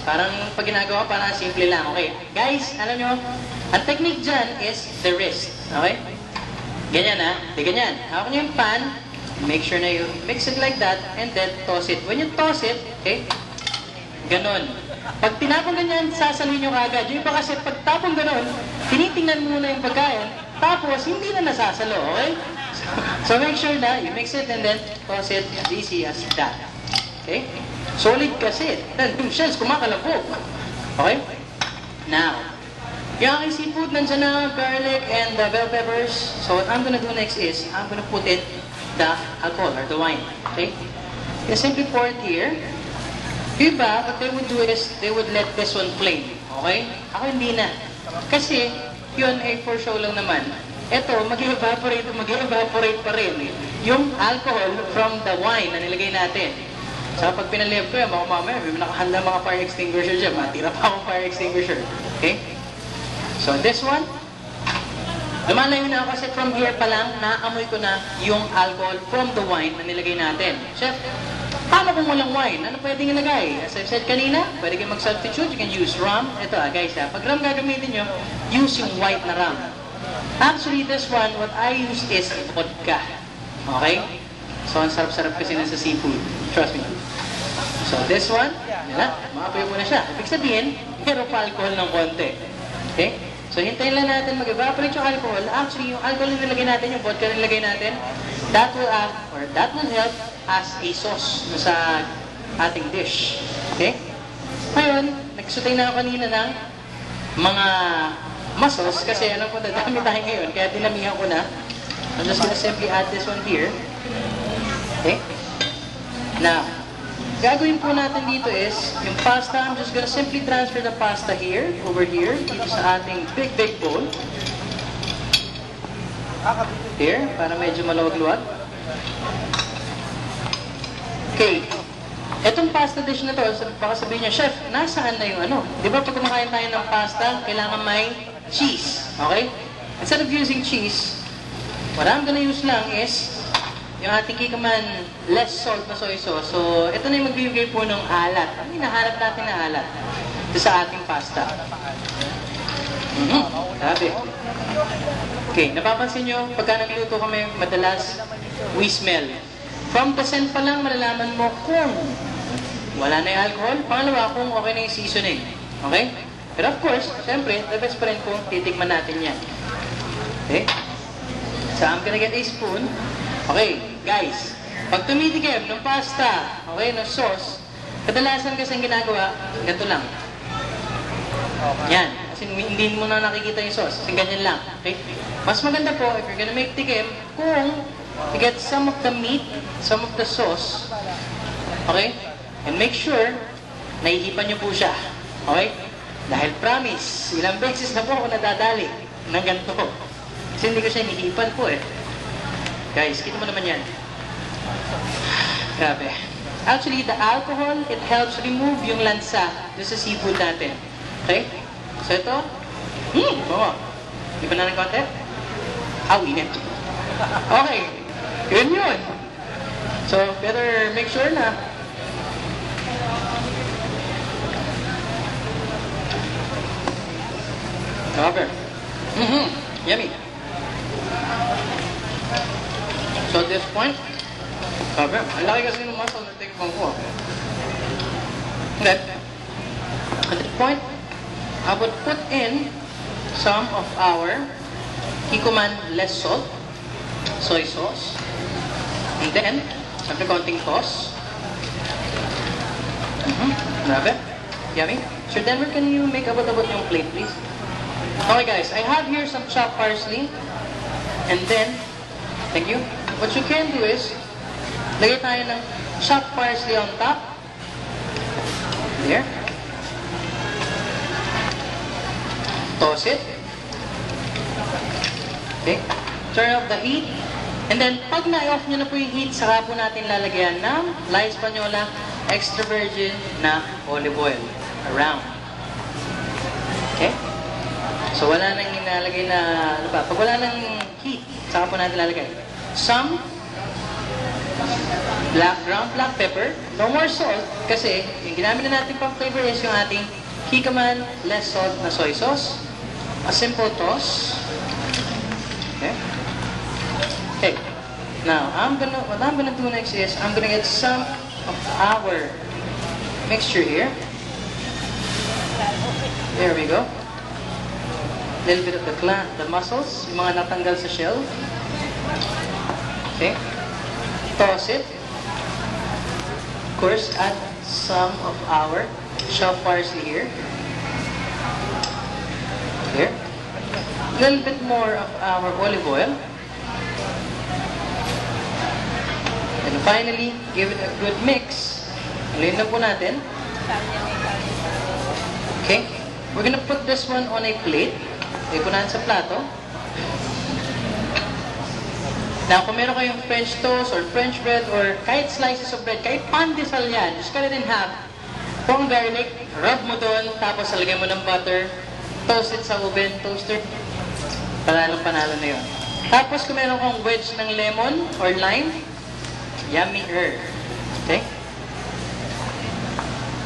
Parang pag ginagawa, parang simple lang. Okay, guys, alam nyo, ang technique dyan is the wrist. Okay? Ganyan ha. Di ganyan. Hawak nyo yung pan, make sure na you mix it like that, and then toss it. When you toss it, okay, ganon. Pag tinapong ganyan, sasaluhin nyo kagad. Yung iba kasi pag tapong ganon, tinitingnan muna yung pagkain, tapos hindi na nasasalo, okay? So make sure na you mix it and then toss it as easy as that. Okay? Solid kasi. Yung shells kumakalabog. Okay? Now, yung aking seafood, nandiyan na garlic and the bell peppers. So what I'm gonna do next is, I'm gonna put it the alcohol or the wine. Okay? You simply pour it here. Yung iba, what they would do is, they would let this one flame. Okay? Ako hindi na. Kasi, yun ay for show lang naman. Ito, mag-evaporate pa rin yung alcohol from the wine na nilagay natin. So, pag pinalib ko yan, mamaya, may nakahanda mga fire extinguisher dyan. Matira pa akong fire extinguisher. Okay? So, this one, lumalayo na ako kasi from here pa lang, naamoy ko na yung alcohol from the wine na nilagay natin. Chef, paano kung walang wine? Ano pwedeng ilagay? As I said kanina, pwede kayo mag-substitute. You can use rum. Ito guys, pag rum gagamitin nyo, use yung white na rum. Actually, this one, what I use is vodka. Okay? So, ang sarap-sarap kasi na sa seafood. Trust me. So, this one, maapoy mo na siya. Ibig sabihin, hero pa alcohol ng konti. Okay? So, hintayin lang natin mag-evaporate yung alcohol. Actually, yung alcohol na nilagay natin, yung vodka na nilagay natin, that will act, or that will help as a sauce sa ating dish. Okay? Ngayon, nagsutay na ako kanina ng mga mussels kasi alam ko dadami tayo ngayon kaya dinamihan ko na. I'm just gonna simply add this one here. Okay? Now, gagawin po natin dito is yung pasta, I'm just gonna simply transfer the pasta here, over here, dito sa ating big bowl. Here, para medyo maluwag-luwag. Okay. Etong pasta dish na to, baka sabihin niya, Chef, nasaan na yung ano? Di ba pag kumakain tayo ng pasta, kailangan may cheese. Okay? Instead of using cheese, what I'm gonna use lang is yung ating kikaman less salt na soy sauce. So, ito na yung magbibigay po ng alat. Ang hinahanap natin na alat ito sa ating pasta. Sabi. Okay, napapansin nyo, pagka nagluto kami, madalas we smell. From the scent pa lang, malalaman mo kung wala na yung alcohol. Pangalawa, kung okay na yung seasoning. Okay? Pero of course, siyempre, the best pa rin kung titikman natin yan. Okay? So, I'm gonna get a spoon. Okay, guys. Pag tumitikim ng pasta, okay, ng sauce, kadalasan kasi ang ginagawa, ganito lang. Yan. Kasi hindi mo na nakikita yung sauce. Kasi ganyan lang. Okay? Mas maganda po, if you're gonna make tikim, kung you get some of the meat, some of the sauce, okay? And make sure, naihipan nyo po siya. Okay? Dahil promise, ilang beses na po ako nadadali ng ganito. Kasi hindi ko siya hinihipan po eh. Guys, kita mo naman yan. Grabe. Actually, the alcohol, it helps remove yung lansa doon sa seafood natin. Okay? So ito, oo. Di ba na ng konti? Init. Okay. Yun. So, better make sure na cover. Yummy. So, at this point, cover. Ang laki kasi ng muscle na tingnan ko. Then, at this point, I would put in some of our Kikkoman less salt, soy sauce, and then, siyempre konting toss. Grabe. Yummy. Sir Denver, can you make abot-abot yung plate, please? Okay guys, I have here some chopped parsley. And then, thank you. What you can do is, lagay tayo ng chopped parsley on top. There. Toss it. Okay. Turn off the heat. And then, pag na-off nyo na po yung heat, saka po natin lalagyan ng La Española extra virgin na olive oil. Around. Okay? So, wala nang nilalagay na, ano ba? Pag wala nang heat, saka po natin lalagay. Some ground black pepper. No more salt kasi yung ginamit na natin pang flavor is yung ating Kikkoman less salt na soy sauce. A simple toss. Okay. Okay. Now, what I'm gonna do next is I'm gonna get some of our mixture here. There we go. Little bit of the mussels, yung mga natanggal sa shell. Okay. Toss it. Of course, add some of our chopped parsley here. Here. A little bit more of our olive oil. And finally, give it a good mix. Haluin na po natin. Okay. We're gonna put this one on a plate. Lagay po natin sa plato. Now, kung meron kayong French toast or French bread or kahit slices of bread, kahit pandesal yan, just cut it in half. Pong garlic, rub mo doon, tapos lagay mo ng butter, toast it sa oven, toaster. Panalo na yun. Tapos kung meron kang wedge ng lemon or lime, yummy herb. Okay?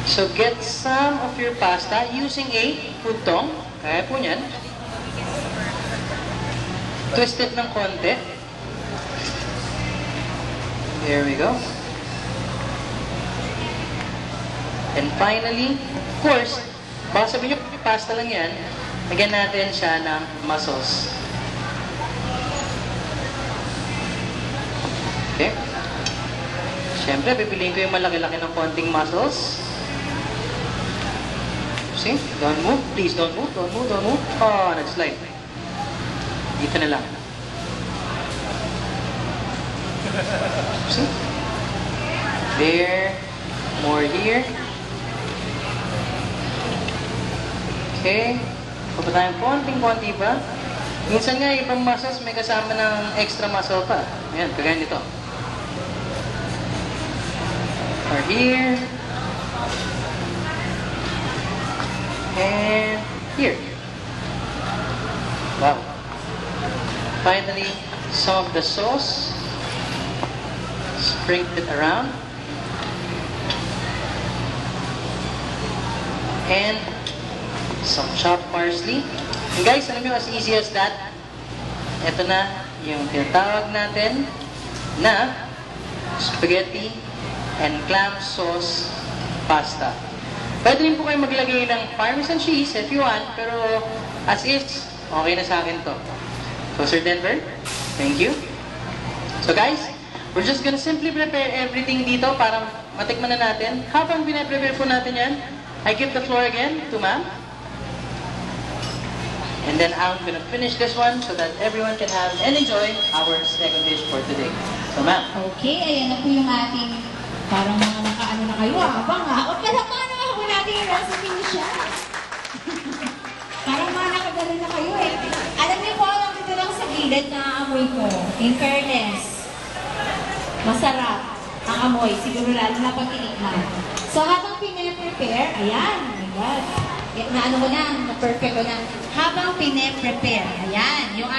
So get some of your pasta using a food tong. Kaya po niyan. Twist it ng konti. There we go. And finally, of course, baka sabihin nyo, pasta lang yan, lagyan natin siya ng mussels. Okay? Siyempre, pipiliin ko yung malaki-laki ng konting mussels. See? Don't move. Please, don't move. Don't move. Don't move. Oh, nag-slide. Dito na lang. See? There. More here. Okay. Pupunta tayong konting-konti pa. Minsan nga, ibang muscles may kasama ng extra muscle pa. Ayan, kagaya nito. Or here. And here. Wow. Finally, some of the sauce. Sprinkle it around. And some chopped parsley. And guys, alam nyo, as easy as that, ito na yung tinatawag natin na spaghetti and clam sauce pasta. Pwede rin po kayo maglagay ng parmesan cheese if you want, pero as is, okay na sa akin to. So, Sir Denver, thank you. So guys, we're just gonna simply prepare everything dito para matikman na natin. Habang pinaprepare po natin yan, I give the floor again to ma'am. And then I'm gonna finish this one so that everyone can have and enjoy our second dish for today. So ma'am. Okay, ayan na po yung ating parang mga nakaano na kayo. Abang ha? O palakpakan na ako natin yung recipe ni siya. Parang mga nakagano na kayo eh. Alam niyo po, ang dito lang sa gilid na amoy ko. In fairness, masarap ang amoy. Siguro lalo na pag inikman. So habang pine-prepare, ayan, oh my God. Na ano ko na, na-perfect ko na. Habang pine-prepare, ayan, yung